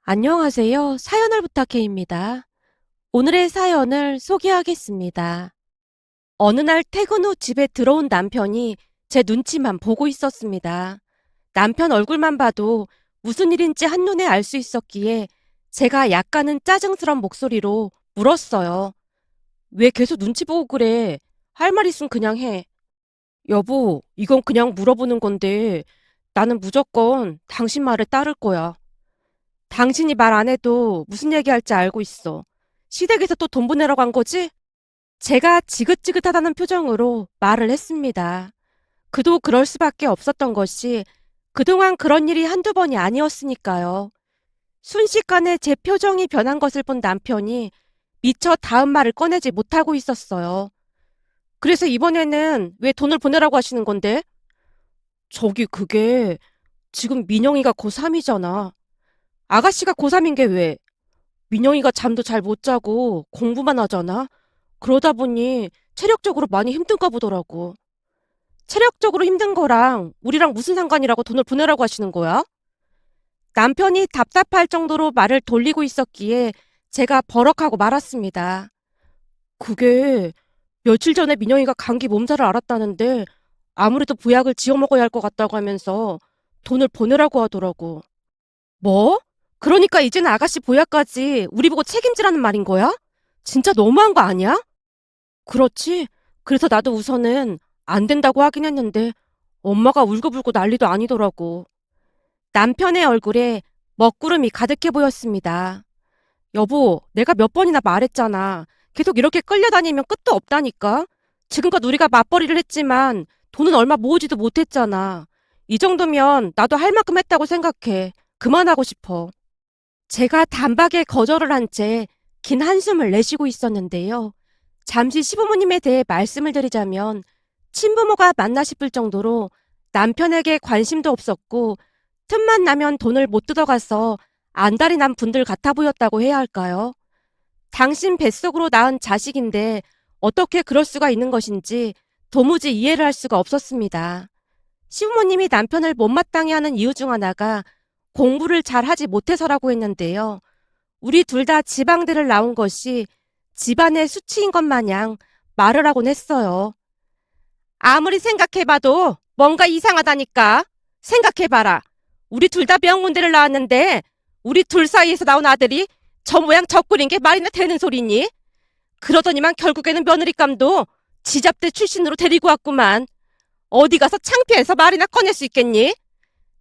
안녕하세요. 사연을 부탁해입니다. 오늘의 사연을 소개하겠습니다. 어느 날 퇴근 후 집에 들어온 남편이 제 눈치만 보고 있었습니다. 남편 얼굴만 봐도 무슨 일인지 한눈에 알 수 있었기에 제가 약간은 짜증스런 목소리로 물었어요. 왜 계속 눈치 보고 그래? 할 말 있으면 그냥 해. 여보, 이건 그냥 물어보는 건데 나는 무조건 당신 말을 따를 거야. 당신이 말 안 해도 무슨 얘기할지 알고 있어. 시댁에서 또 돈 보내러 간 거지? 제가 지긋지긋하다는 표정으로 말을 했습니다. 그도 그럴 수밖에 없었던 것이 그동안 그런 일이 한두 번이 아니었으니까요. 순식간에 제 표정이 변한 것을 본 남편이 미처 다음 말을 꺼내지 못하고 있었어요. 그래서 이번에는 왜 돈을 보내라고 하시는 건데? 저기 그게 지금 민영이가 고3이잖아. 아가씨가 고3인 게 왜? 민영이가 잠도 잘 못 자고 공부만 하잖아. 그러다 보니 체력적으로 많이 힘든가 보더라고. 체력적으로 힘든 거랑 우리랑 무슨 상관이라고 돈을 보내라고 하시는 거야? 남편이 답답할 정도로 말을 돌리고 있었기에 제가 버럭하고 말았습니다. 그게 며칠 전에 민영이가 감기 몸살을 앓았다는데 아무래도 보약을 지어 먹어야 할 것 같다고 하면서 돈을 보내라고 하더라고. 뭐? 그러니까 이제는 아가씨 보약까지 우리 보고 책임지라는 말인 거야? 진짜 너무한 거 아니야? 그렇지. 그래서 나도 우선은 안 된다고 하긴 했는데 엄마가 울고불고 난리도 아니더라고. 남편의 얼굴에 먹구름이 가득해 보였습니다. 여보, 내가 몇 번이나 말했잖아. 계속 이렇게 끌려다니면 끝도 없다니까. 지금껏 우리가 맞벌이를 했지만 돈은 얼마 모으지도 못했잖아. 이 정도면 나도 할 만큼 했다고 생각해. 그만하고 싶어. 제가 단박에 거절을 한 채 긴 한숨을 내쉬고 있었는데요. 잠시 시부모님에 대해 말씀을 드리자면 친부모가 맞나 싶을 정도로 남편에게 관심도 없었고 틈만 나면 돈을 못 뜯어가서 안달이 난 분들 같아 보였다고 해야 할까요? 당신 뱃속으로 낳은 자식인데 어떻게 그럴 수가 있는 것인지 도무지 이해를 할 수가 없었습니다. 시부모님이 남편을 못마땅해 하는 이유 중 하나가 공부를 잘 하지 못해서라고 했는데요. 우리 둘 다 지방대를 나온 것이 집안의 수치인 것 마냥 말을 하곤 했어요. 아무리 생각해봐도 뭔가 이상하다니까. 생각해봐라. 우리 둘 다 명문대를 나왔는데 우리 둘 사이에서 나온 아들이 저 모양 저 꼴인 게 말이나 되는 소리니? 그러더니만 결국에는 며느리감도 지잡대 출신으로 데리고 왔구만. 어디 가서 창피해서 말이나 꺼낼 수 있겠니?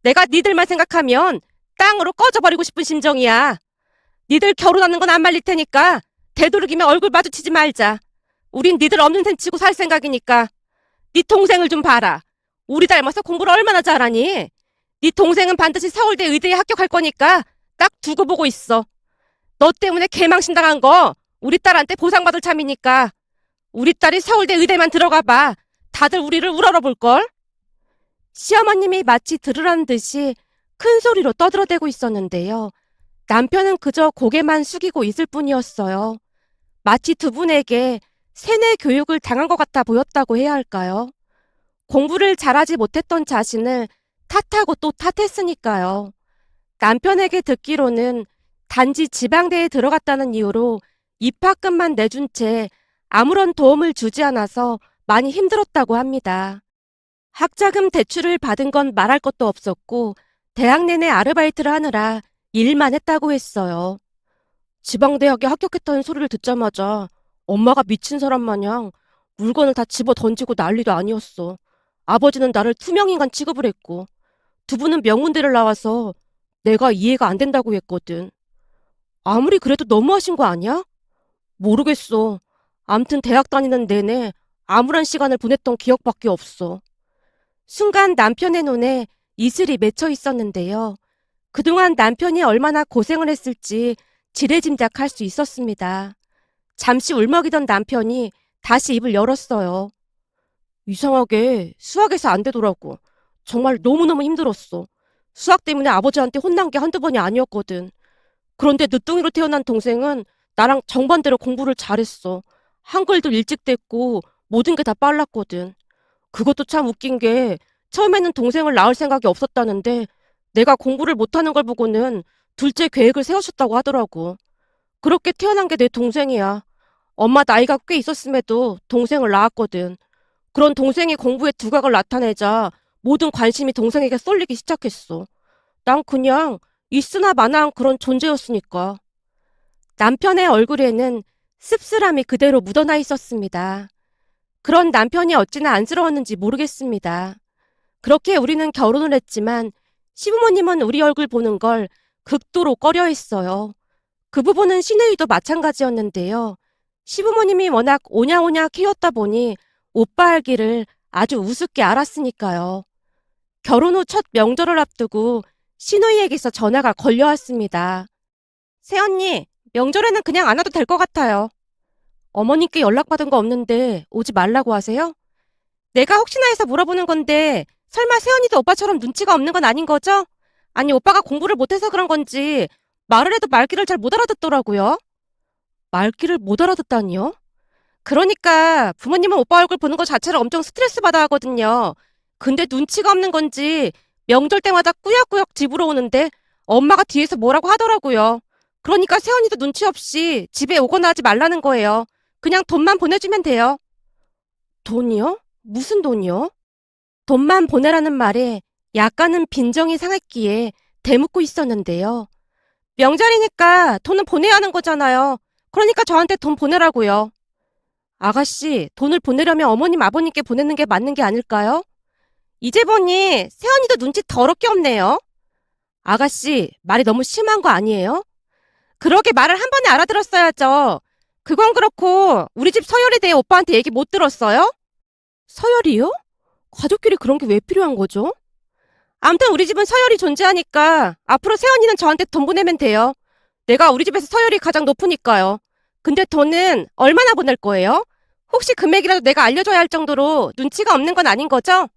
내가 니들만 생각하면 땅으로 꺼져버리고 싶은 심정이야. 니들 결혼하는 건 안 말릴 테니까 되도록이면 얼굴 마주치지 말자. 우린 니들 없는 셈 치고 살 생각이니까. 네 동생을 좀 봐라. 우리 닮아서 공부를 얼마나 잘하니? 네 동생은 반드시 서울대 의대에 합격할 거니까 딱 두고 보고 있어. 너 때문에 개망신 당한 거 우리 딸한테 보상받을 참이니까. 우리 딸이 서울대 의대만 들어가 봐. 다들 우리를 우러러볼걸? 시어머님이 마치 들으라는 듯이 큰 소리로 떠들어대고 있었는데요. 남편은 그저 고개만 숙이고 있을 뿐이었어요. 마치 두 분에게 세뇌 교육을 당한 것 같아 보였다고 해야 할까요? 공부를 잘하지 못했던 자신을 탓하고 또 탓했으니까요. 남편에게 듣기로는 단지 지방대에 들어갔다는 이유로 입학금만 내준 채 아무런 도움을 주지 않아서 많이 힘들었다고 합니다. 학자금 대출을 받은 건 말할 것도 없었고 대학 내내 아르바이트를 하느라 일만 했다고 했어요. 지방대학에 합격했다는 소리를 듣자마자 엄마가 미친 사람 마냥 물건을 다 집어 던지고 난리도 아니었어. 아버지는 나를 투명인간 취급을 했고 두 분은 명문대를 나와서 내가 이해가 안 된다고 했거든. 아무리 그래도 너무하신 거 아니야? 모르겠어. 암튼 대학 다니는 내내 암울한 시간을 보냈던 기억밖에 없어. 순간 남편의 눈에 이슬이 맺혀 있었는데요. 그동안 남편이 얼마나 고생을 했을지 지레짐작할 수 있었습니다. 잠시 울먹이던 남편이 다시 입을 열었어요. 이상하게 수학에서 안 되더라고. 정말 너무너무 힘들었어. 수학 때문에 아버지한테 혼난 게 한두 번이 아니었거든. 그런데 늦둥이로 태어난 동생은 나랑 정반대로 공부를 잘했어. 한글도 일찍 됐고 모든 게 다 빨랐거든. 그것도 참 웃긴 게 처음에는 동생을 낳을 생각이 없었다는데 내가 공부를 못하는 걸 보고는 둘째 계획을 세우셨다고 하더라고. 그렇게 태어난 게 내 동생이야. 엄마 나이가 꽤 있었음에도 동생을 낳았거든. 그런 동생이 공부에 두각을 나타내자 모든 관심이 동생에게 쏠리기 시작했어. 난 그냥 있으나 마나한 그런 존재였으니까. 남편의 얼굴에는 씁쓸함이 그대로 묻어나 있었습니다. 그런 남편이 어찌나 안쓰러웠는지 모르겠습니다. 그렇게 우리는 결혼을 했지만 시부모님은 우리 얼굴 보는 걸 극도로 꺼려했어요. 그 부분은 시누이도 마찬가지였는데요. 시부모님이 워낙 오냐오냐 키웠다 보니 오빠 알기를 아주 우습게 알았으니까요. 결혼 후 첫 명절을 앞두고 시누이에게서 전화가 걸려왔습니다. 새언니, 명절에는 그냥 안 와도 될 것 같아요. 어머님께 연락받은 거 없는데 오지 말라고 하세요? 내가 혹시나 해서 물어보는 건데 설마 새언니도 오빠처럼 눈치가 없는 건 아닌 거죠? 아니 오빠가 공부를 못해서 그런 건지 말을 해도 말귀를 잘 못 알아듣더라고요. 말귀를 못 알아듣다니요? 그러니까 부모님은 오빠 얼굴 보는 것 자체를 엄청 스트레스 받아 하거든요. 근데 눈치가 없는 건지 명절 때마다 꾸역꾸역 집으로 오는데 엄마가 뒤에서 뭐라고 하더라고요. 그러니까 새언니도 눈치 없이 집에 오거나 하지 말라는 거예요. 그냥 돈만 보내주면 돼요. 돈이요? 무슨 돈이요? 돈만 보내라는 말에 약간은 빈정이 상했기에 대묻고 있었는데요. 명절이니까 돈은 보내야 하는 거잖아요. 그러니까 저한테 돈 보내라고요. 아가씨, 돈을 보내려면 어머님, 아버님께 보내는 게 맞는 게 아닐까요? 이제 보니 새언니도 눈치 더럽게 없네요. 아가씨, 말이 너무 심한 거 아니에요? 그러게 말을 한 번에 알아들었어야죠. 그건 그렇고 우리 집 서열에 대해 오빠한테 얘기 못 들었어요? 서열이요? 가족끼리 그런 게 왜 필요한 거죠? 암튼 우리 집은 서열이 존재하니까 앞으로 새언니는 저한테 돈 보내면 돼요. 내가 우리 집에서 서열이 가장 높으니까요. 근데 돈은 얼마나 보낼 거예요? 혹시 금액이라도 내가 알려줘야 할 정도로 눈치가 없는 건 아닌 거죠?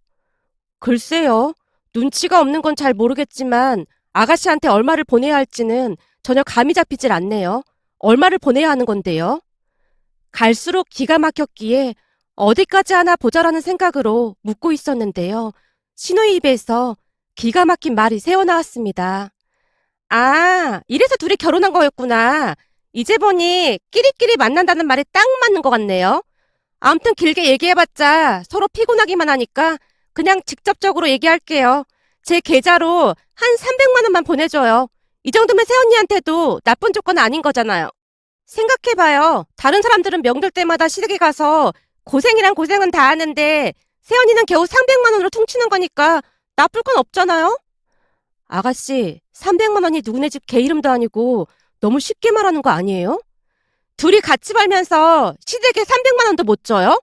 글쎄요. 눈치가 없는 건 잘 모르겠지만 아가씨한테 얼마를 보내야 할지는 전혀 감이 잡히질 않네요. 얼마를 보내야 하는 건데요? 갈수록 기가 막혔기에 어디까지 하나 보자라는 생각으로 묻고 있었는데요. 신우의 입에서 기가 막힌 말이 새어나왔습니다. 아, 이래서 둘이 결혼한 거였구나. 이제 보니 끼리끼리 만난다는 말이 딱 맞는 것 같네요. 아무튼 길게 얘기해봤자 서로 피곤하기만 하니까 그냥 직접적으로 얘기할게요. 제 계좌로 한 300만 원만 보내줘요. 이 정도면 새언니한테도 나쁜 조건 아닌 거잖아요. 생각해봐요. 다른 사람들은 명절 때마다 시댁에 가서 고생이란 고생은 다 하는데 새언니는 겨우 300만 원으로 퉁치는 거니까 나쁠 건 없잖아요? 아가씨, 300만 원이 누구네 집 개 이름도 아니고 너무 쉽게 말하는 거 아니에요? 둘이 같이 벌면서 시댁에 300만 원도 못 줘요?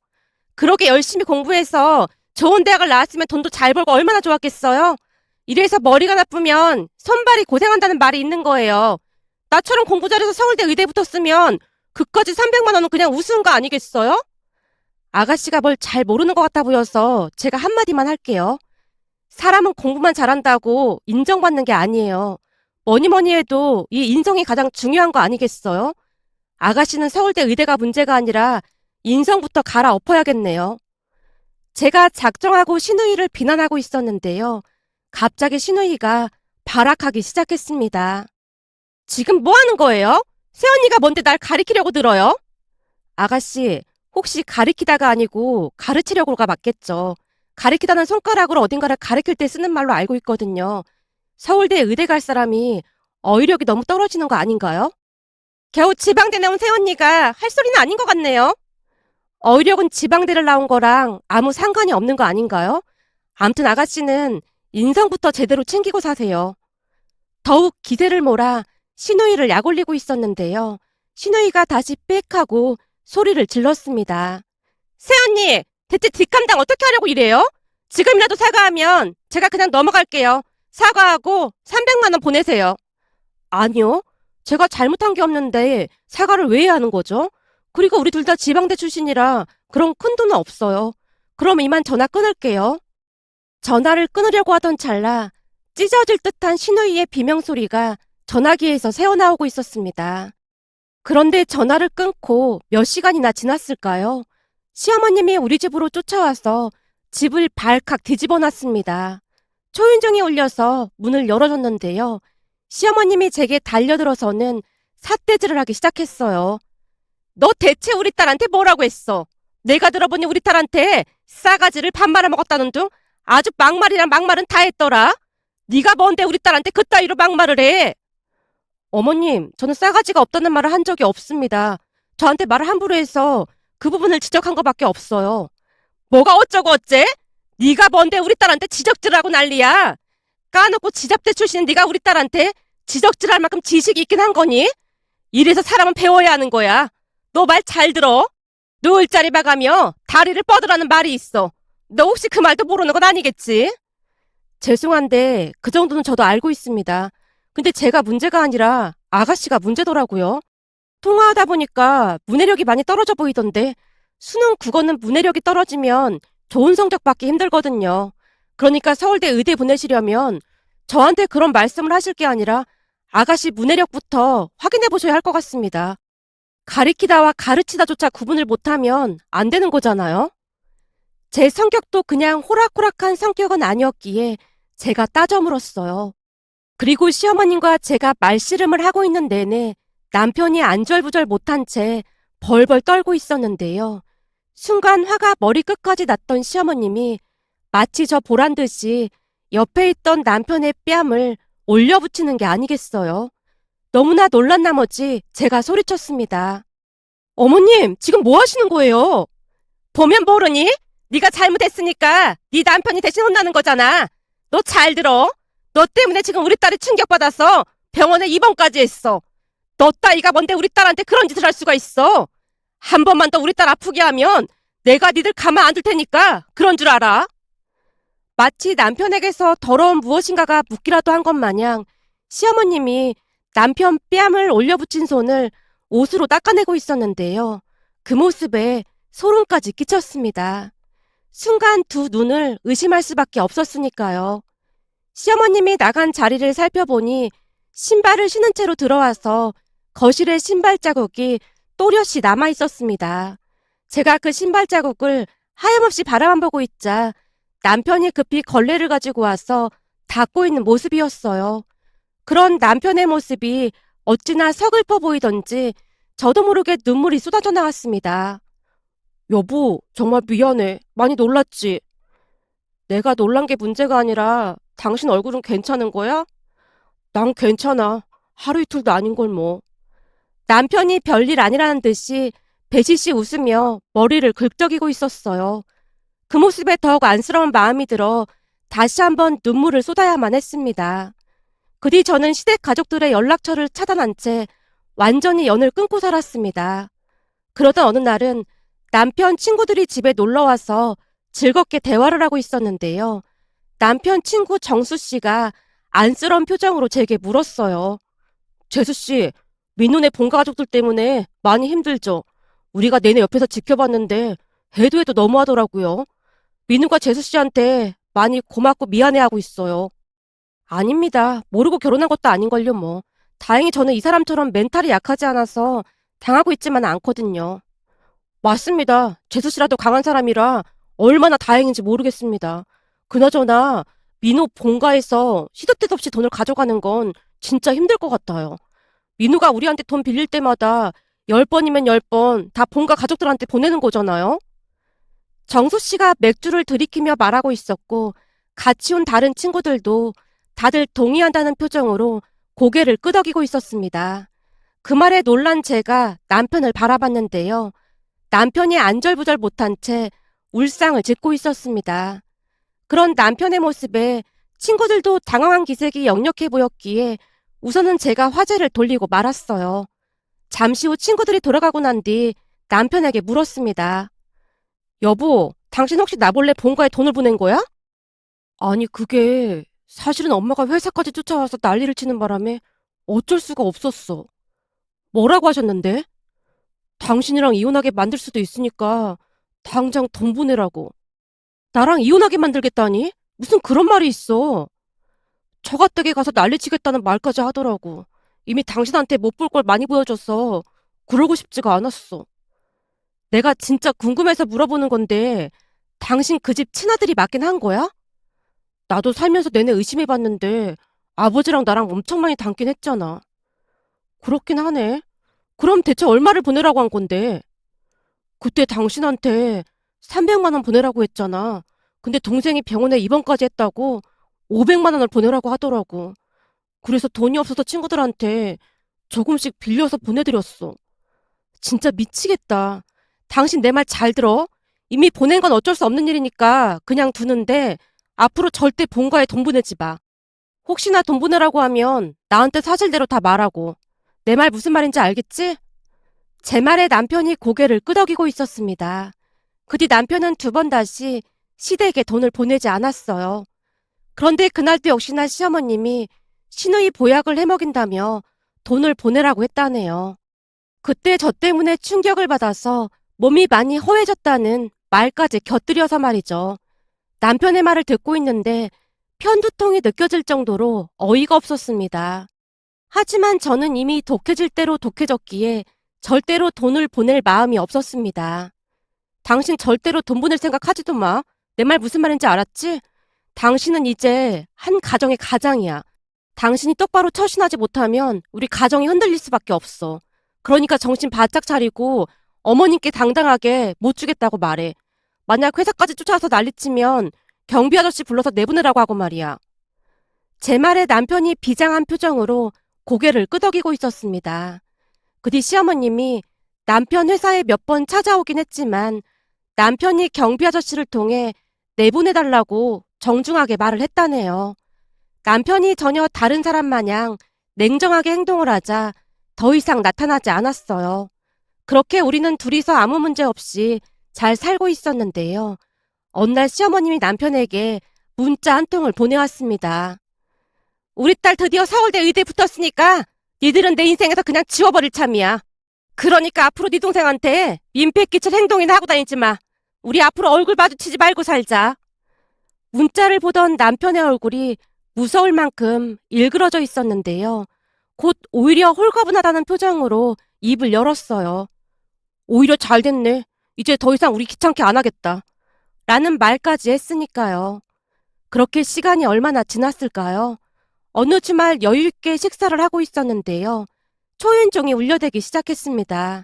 그렇게 열심히 공부해서 좋은 대학을 나왔으면 돈도 잘 벌고 얼마나 좋았겠어요? 이래서 머리가 나쁘면 손발이 고생한다는 말이 있는 거예요. 나처럼 공부 잘해서 서울대 의대 붙었으면 그까지 300만 원은 그냥 우스운 거 아니겠어요? 아가씨가 뭘 잘 모르는 것 같아 보여서 제가 한마디만 할게요. 사람은 공부만 잘한다고 인정받는 게 아니에요. 뭐니 뭐니 해도 이 인성이 가장 중요한 거 아니겠어요? 아가씨는 서울대 의대가 문제가 아니라 인성부터 갈아엎어야겠네요. 제가 작정하고 신우이를 비난하고 있었는데요. 갑자기 신우이가 발악하기 시작했습니다. 지금 뭐 하는 거예요? 새언니가 뭔데 날 가리키려고 들어요? 아가씨, 혹시 가리키다가 아니고 가르치려고가 맞겠죠. 가리키다는 손가락으로 어딘가를 가리킬 때 쓰는 말로 알고 있거든요. 서울대 의대 갈 사람이 어휘력이 너무 떨어지는 거 아닌가요? 겨우 지방대 나온 새언니가 할 소리는 아닌 것 같네요. 어휘력은 지방대를 나온 거랑 아무 상관이 없는 거 아닌가요? 암튼 아가씨는 인성부터 제대로 챙기고 사세요. 더욱 기세를 몰아 신우이를 약올리고 있었는데요. 신우이가 다시 빽하고 소리를 질렀습니다. 새언니, 대체 뒷감당 어떻게 하려고 이래요? 지금이라도 사과하면 제가 그냥 넘어갈게요. 사과하고 300만 원 보내세요. 아니요. 제가 잘못한 게 없는데 사과를 왜 해야 하는 거죠? 그리고 우리 둘 다 지방대 출신이라 그런 큰 돈은 없어요. 그럼 이만 전화 끊을게요. 전화를 끊으려고 하던 찰나 찢어질 듯한 신우이의 비명소리가 전화기에서 새어나오고 있었습니다. 그런데 전화를 끊고 몇 시간이나 지났을까요? 시어머님이 우리 집으로 쫓아와서 집을 발칵 뒤집어 놨습니다. 초인종이 울려서 문을 열어줬는데요. 시어머님이 제게 달려들어서는 삿대질을 하기 시작했어요. 너 대체 우리 딸한테 뭐라고 했어? 내가 들어보니 우리 딸한테 싸가지를 밥 말아 먹었다는 둥 아주 막말이랑 막말은 다 했더라. 네가 뭔데 우리 딸한테 그따위로 막말을 해? 어머님, 저는 싸가지가 없다는 말을 한 적이 없습니다. 저한테 말을 함부로 해서 그 부분을 지적한 것밖에 없어요. 뭐가 어쩌고 어째? 네가 뭔데 우리 딸한테 지적질하고 난리야? 까놓고 지잡대 출신인 네가 우리 딸한테 지적질할 만큼 지식이 있긴 한 거니? 이래서 사람은 배워야 하는 거야. 너 말 잘 들어. 누울 자리 봐가며 다리를 뻗으라는 말이 있어. 너 혹시 그 말도 모르는 건 아니겠지? 죄송한데 그 정도는 저도 알고 있습니다. 근데 제가 문제가 아니라 아가씨가 문제더라고요. 통화하다 보니까 문해력이 많이 떨어져 보이던데 수능 국어는 문해력이 떨어지면 좋은 성적 받기 힘들거든요. 그러니까 서울대 의대 보내시려면 저한테 그런 말씀을 하실 게 아니라 아가씨 문해력부터 확인해 보셔야 할 것 같습니다. 가리키다와 가르치다조차 구분을 못하면 안 되는 거잖아요. 제 성격도 그냥 호락호락한 성격은 아니었기에 제가 따져 물었어요. 그리고 시어머님과 제가 말씨름을 하고 있는 내내 남편이 안절부절 못한 채 벌벌 떨고 있었는데요. 순간 화가 머리끝까지 났던 시어머님이 마치 저 보란 듯이 옆에 있던 남편의 뺨을 올려붙이는 게 아니겠어요. 너무나 놀란 나머지 제가 소리쳤습니다. 어머님, 지금 뭐 하시는 거예요? 보면 모르니? 네가 잘못했으니까 네 남편이 대신 혼나는 거잖아. 너 잘 들어. 너 때문에 지금 우리 딸이 충격받아서 병원에 입원까지 했어. 너 따위가 뭔데 우리 딸한테 그런 짓을 할 수가 있어. 한 번만 더 우리 딸 아프게 하면 내가 니들 가만 안 둘 테니까 그런 줄 알아. 마치 남편에게서 더러운 무엇인가가 묻기라도 한 것 마냥 시어머님이 남편 뺨을 올려붙인 손을 옷으로 닦아내고 있었는데요. 그 모습에 소름까지 끼쳤습니다. 순간 두 눈을 의심할 수밖에 없었으니까요. 시어머님이 나간 자리를 살펴보니 신발을 신은 채로 들어와서 거실에 신발 자국이 또렷이 남아 있었습니다. 제가 그 신발 자국을 하염없이 바라만 보고 있자 남편이 급히 걸레를 가지고 와서 닦고 있는 모습이었어요. 그런 남편의 모습이 어찌나 서글퍼 보이던지 저도 모르게 눈물이 쏟아져 나왔습니다. 여보, 정말 미안해. 많이 놀랐지? 내가 놀란 게 문제가 아니라 당신 얼굴은 괜찮은 거야? 난 괜찮아. 하루 이틀도 아닌 걸 뭐. 남편이 별일 아니라는 듯이 배시시 웃으며 머리를 긁적이고 있었어요. 그 모습에 더욱 안쓰러운 마음이 들어 다시 한번 눈물을 쏟아야만 했습니다. 그 뒤 저는 시댁 가족들의 연락처를 차단한 채 완전히 연을 끊고 살았습니다. 그러던 어느 날은 남편 친구들이 집에 놀러와서 즐겁게 대화를 하고 있었는데요. 남편 친구 정수 씨가 안쓰러운 표정으로 제게 물었어요. 재수 씨, 민호네 본가 가족들 때문에 많이 힘들죠? 우리가 내내 옆에서 지켜봤는데 해도 해도 너무하더라고요. 민우가 재수 씨한테 많이 고맙고 미안해하고 있어요. 아닙니다. 모르고 결혼한 것도 아닌걸요, 뭐. 다행히 저는 이 사람처럼 멘탈이 약하지 않아서 당하고 있지만 않거든요. 맞습니다. 재수 씨라도 강한 사람이라 얼마나 다행인지 모르겠습니다. 그나저나 민우 본가에서 시도 때도 없이 돈을 가져가는 건 진짜 힘들 것 같아요. 민우가 우리한테 돈 빌릴 때마다 10번이면 10번 다 본가 가족들한테 보내는 거잖아요. 정수 씨가 맥주를 들이키며 말하고 있었고 같이 온 다른 친구들도 다들 동의한다는 표정으로 고개를 끄덕이고 있었습니다. 그 말에 놀란 제가 남편을 바라봤는데요. 남편이 안절부절 못한 채 울상을 짓고 있었습니다. 그런 남편의 모습에 친구들도 당황한 기색이 역력해 보였기에 우선은 제가 화제를 돌리고 말았어요. 잠시 후 친구들이 돌아가고 난 뒤 남편에게 물었습니다. 여보, 당신 혹시 나 몰래 본가에 돈을 보낸 거야? 아니, 그게 사실은 엄마가 회사까지 쫓아와서 난리를 치는 바람에 어쩔 수가 없었어. 뭐라고 하셨는데? 당신이랑 이혼하게 만들 수도 있으니까 당장 돈 보내라고. 나랑 이혼하게 만들겠다니? 무슨 그런 말이 있어. 처가댁에 가서 난리치겠다는 말까지 하더라고. 이미 당신한테 못 볼 걸 많이 보여줘서 그러고 싶지가 않았어. 내가 진짜 궁금해서 물어보는 건데 당신 그 집 친아들이 맞긴 한 거야? 나도 살면서 내내 의심해봤는데 아버지랑 나랑 엄청 많이 닮긴 했잖아. 그렇긴 하네. 그럼 대체 얼마를 보내라고 한 건데? 그때 당신한테 300만 원 보내라고 했잖아. 근데 동생이 병원에 입원까지 했다고 500만 원을 보내라고 하더라고. 그래서 돈이 없어서 친구들한테 조금씩 빌려서 보내드렸어. 진짜 미치겠다. 당신 내 말 잘 들어? 이미 보낸 건 어쩔 수 없는 일이니까 그냥 두는데 앞으로 절대 본가에 돈 보내지 마. 혹시나 돈 보내라고 하면 나한테 사실대로 다 말하고. 내 말 무슨 말인지 알겠지? 제 말에 남편이 고개를 끄덕이고 있었습니다. 그 뒤 남편은 두 번 다시 시댁에 돈을 보내지 않았어요. 그런데 그날도 역시나 시어머님이 시누이 보약을 해먹인다며 돈을 보내라고 했다네요. 그때 저 때문에 충격을 받아서 몸이 많이 허해졌다는 말까지 곁들여서 말이죠. 남편의 말을 듣고 있는데 편두통이 느껴질 정도로 어이가 없었습니다. 하지만 저는 이미 독해질 대로 독해졌기에 절대로 돈을 보낼 마음이 없었습니다. 당신 절대로 돈 보낼 생각 하지도 마. 내 말 무슨 말인지 알았지? 당신은 이제 한 가정의 가장이야. 당신이 똑바로 처신하지 못하면 우리 가정이 흔들릴 수밖에 없어. 그러니까 정신 바짝 차리고 어머님께 당당하게 못 주겠다고 말해. 만약 회사까지 쫓아와서 난리치면 경비 아저씨 불러서 내보내라고 하고 말이야. 제 말에 남편이 비장한 표정으로 고개를 끄덕이고 있었습니다. 그 뒤 시어머님이 남편 회사에 몇 번 찾아오긴 했지만 남편이 경비 아저씨를 통해 내보내달라고 정중하게 말을 했다네요. 남편이 전혀 다른 사람 마냥 냉정하게 행동을 하자 더 이상 나타나지 않았어요. 그렇게 우리는 둘이서 아무 문제 없이 잘 살고 있었는데요. 어느 날 시어머님이 남편에게 문자 한 통을 보내왔습니다. 우리 딸 드디어 서울대 의대 붙었으니까 니들은 내 인생에서 그냥 지워버릴 참이야. 그러니까 앞으로 네 동생한테 민폐 끼칠 행동이나 하고 다니지 마. 우리 앞으로 얼굴 마주치지 말고 살자. 문자를 보던 남편의 얼굴이 무서울 만큼 일그러져 있었는데요. 곧 오히려 홀가분하다는 표정으로 입을 열었어요. 오히려 잘 됐네. 이제 더 이상 우리 귀찮게 안 하겠다. 라는 말까지 했으니까요. 그렇게 시간이 얼마나 지났을까요? 어느 주말 여유있게 식사를 하고 있었는데요. 초인종이 울려대기 시작했습니다.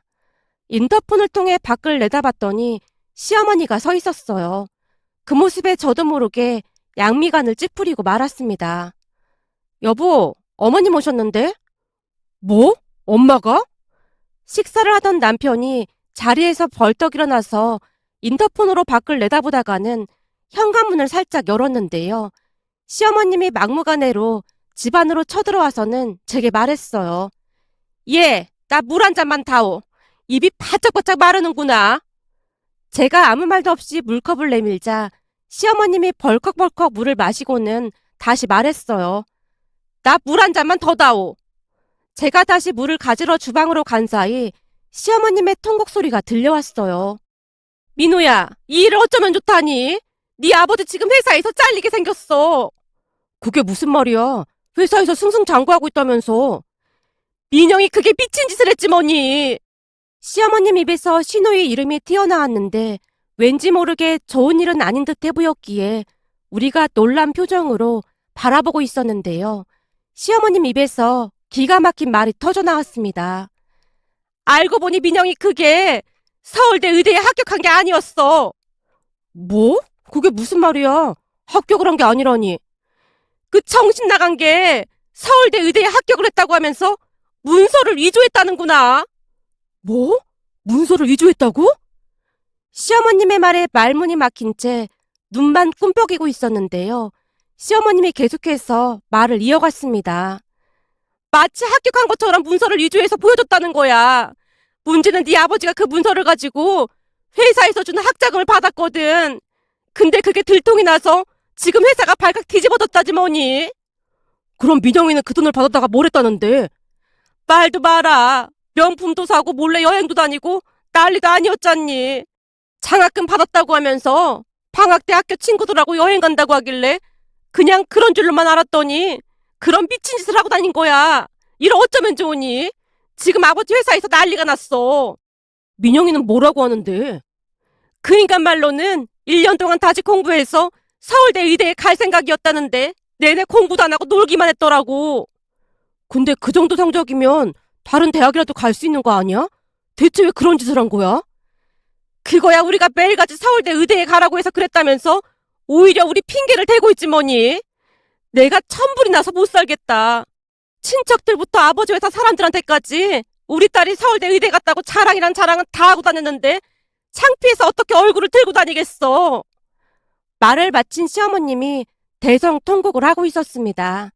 인터폰을 통해 밖을 내다봤더니 시어머니가 서 있었어요. 그 모습에 저도 모르게 양미간을 찌푸리고 말았습니다. 여보, 어머님 오셨는데? 뭐? 엄마가? 식사를 하던 남편이 자리에서 벌떡 일어나서 인터폰으로 밖을 내다보다가는 현관문을 살짝 열었는데요. 시어머님이 막무가내로 집 안으로 쳐들어와서는 제게 말했어요. 예, 나 물 한 잔만 다오. 입이 바짝바짝 마르는구나. 제가 아무 말도 없이 물컵을 내밀자 시어머님이 벌컥벌컥 물을 마시고는 다시 말했어요. 나 물 한 잔만 더 다오. 제가 다시 물을 가지러 주방으로 간 사이 시어머님의 통곡 소리가 들려왔어요. 민호야, 이 일을 어쩌면 좋다니? 네 아버지 지금 회사에서 잘리게 생겼어. 그게 무슨 말이야? 회사에서 승승장구하고 있다면서. 민영이 그게 미친 짓을 했지 뭐니. 시어머님 입에서 신우의 이름이 튀어나왔는데 왠지 모르게 좋은 일은 아닌 듯해 보였기에 우리가 놀란 표정으로 바라보고 있었는데요. 시어머님 입에서 기가 막힌 말이 터져나왔습니다. 알고 보니 민영이 그게 서울대 의대에 합격한 게 아니었어. 뭐? 그게 무슨 말이야? 합격을 한 게 아니라니. 그 정신 나간 게 서울대 의대에 합격을 했다고 하면서 문서를 위조했다는구나. 뭐? 문서를 위조했다고? 시어머님의 말에 말문이 막힌 채 눈만 꿈뻑이고 있었는데요. 시어머님이 계속해서 말을 이어갔습니다. 마치 합격한 것처럼 문서를 위조해서 보여줬다는 거야. 문제는 네 아버지가 그 문서를 가지고 회사에서 주는 학자금을 받았거든. 근데 그게 들통이 나서 지금 회사가 발칵 뒤집어졌다지 뭐니. 그럼 민영이는 그 돈을 받았다가 뭘 했다는데? 말도 마라. 명품도 사고 몰래 여행도 다니고 난리도 아니었잖니. 장학금 받았다고 하면서 방학 때 학교 친구들하고 여행 간다고 하길래 그냥 그런 줄로만 알았더니 그런 미친 짓을 하고 다닌 거야. 이를 어쩌면 좋으니? 지금 아버지 회사에서 난리가 났어. 민영이는 뭐라고 하는데? 그 인간 말로는 1년 동안 다시 공부해서 서울대 의대에 갈 생각이었다는데 내내 공부도 안 하고 놀기만 했더라고. 근데 그 정도 성적이면 다른 대학이라도 갈 수 있는 거 아니야? 대체 왜 그런 짓을 한 거야? 그거야 우리가 매일같이 서울대 의대에 가라고 해서 그랬다면서 오히려 우리 핑계를 대고 있지 뭐니. 내가 천불이 나서 못 살겠다. 친척들부터 아버지 회사 사람들한테까지 우리 딸이 서울대 의대 갔다고 자랑이란 자랑은 다 하고 다녔는데 창피해서 어떻게 얼굴을 들고 다니겠어. 말을 마친 시어머님이 대성통곡을 하고 있었습니다.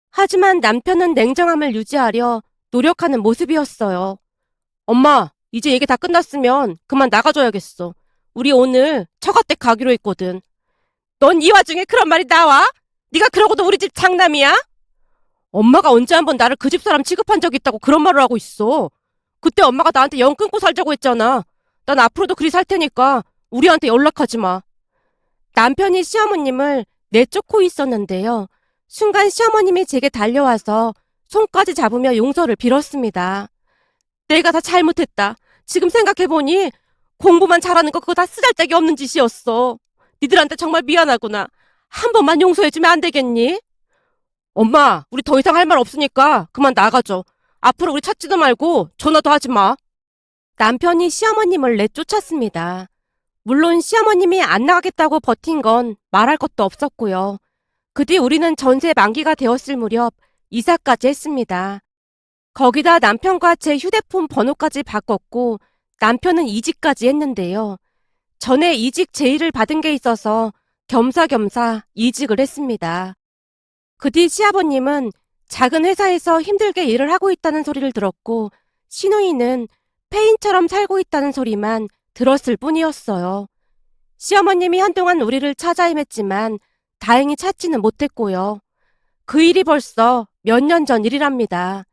하지만 남편은 냉정함을 유지하려 노력하는 모습이었어요. 엄마, 이제 얘기 다 끝났으면 그만 나가줘야겠어. 우리 오늘 처가댁 가기로 했거든. 넌 이 와중에 그런 말이 나와? 네가 그러고도 우리 집 장남이야? 엄마가 언제 한번 나를 그 집 사람 취급한 적 있다고 그런 말을 하고 있어. 그때 엄마가 나한테 영 끊고 살자고 했잖아. 난 앞으로도 그리 살 테니까 우리한테 연락하지 마. 남편이 시어머님을 내쫓고 있었는데요. 순간 시어머님이 제게 달려와서 손까지 잡으며 용서를 빌었습니다. 내가 다 잘못했다. 지금 생각해보니 공부만 잘하는 거 그거 다 쓰잘데기 없는 짓이었어. 니들한테 정말 미안하구나. 한 번만 용서해주면 안 되겠니? 엄마, 우리 더 이상 할 말 없으니까 그만 나가줘. 앞으로 우리 찾지도 말고 전화도 하지 마. 남편이 시어머님을 내쫓았습니다. 물론 시어머님이 안 나가겠다고 버틴 건 말할 것도 없었고요. 그 뒤 우리는 전세 만기가 되었을 무렵 이사까지 했습니다. 거기다 남편과 제 휴대폰 번호까지 바꿨고 남편은 이직까지 했는데요. 전에 이직 제의를 받은 게 있어서 겸사겸사 이직을 했습니다. 그 뒤 시아버님은 작은 회사에서 힘들게 일을 하고 있다는 소리를 들었고 시누이는 폐인처럼 살고 있다는 소리만 들었을 뿐이었어요. 시어머님이 한동안 우리를 찾아 헤맸지만 다행히 찾지는 못했고요. 그 일이 벌써 몇 년 전 일이랍니다.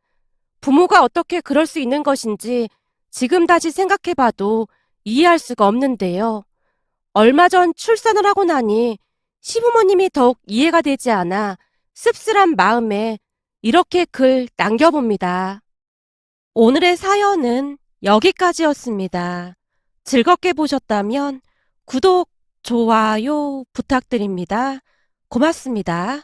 부모가 어떻게 그럴 수 있는 것인지 지금 다시 생각해봐도 이해할 수가 없는데요. 얼마 전 출산을 하고 나니 시부모님이 더욱 이해가 되지 않아 씁쓸한 마음에 이렇게 글 남겨봅니다. 오늘의 사연은 여기까지였습니다. 즐겁게 보셨다면 구독, 좋아요 부탁드립니다. 고맙습니다.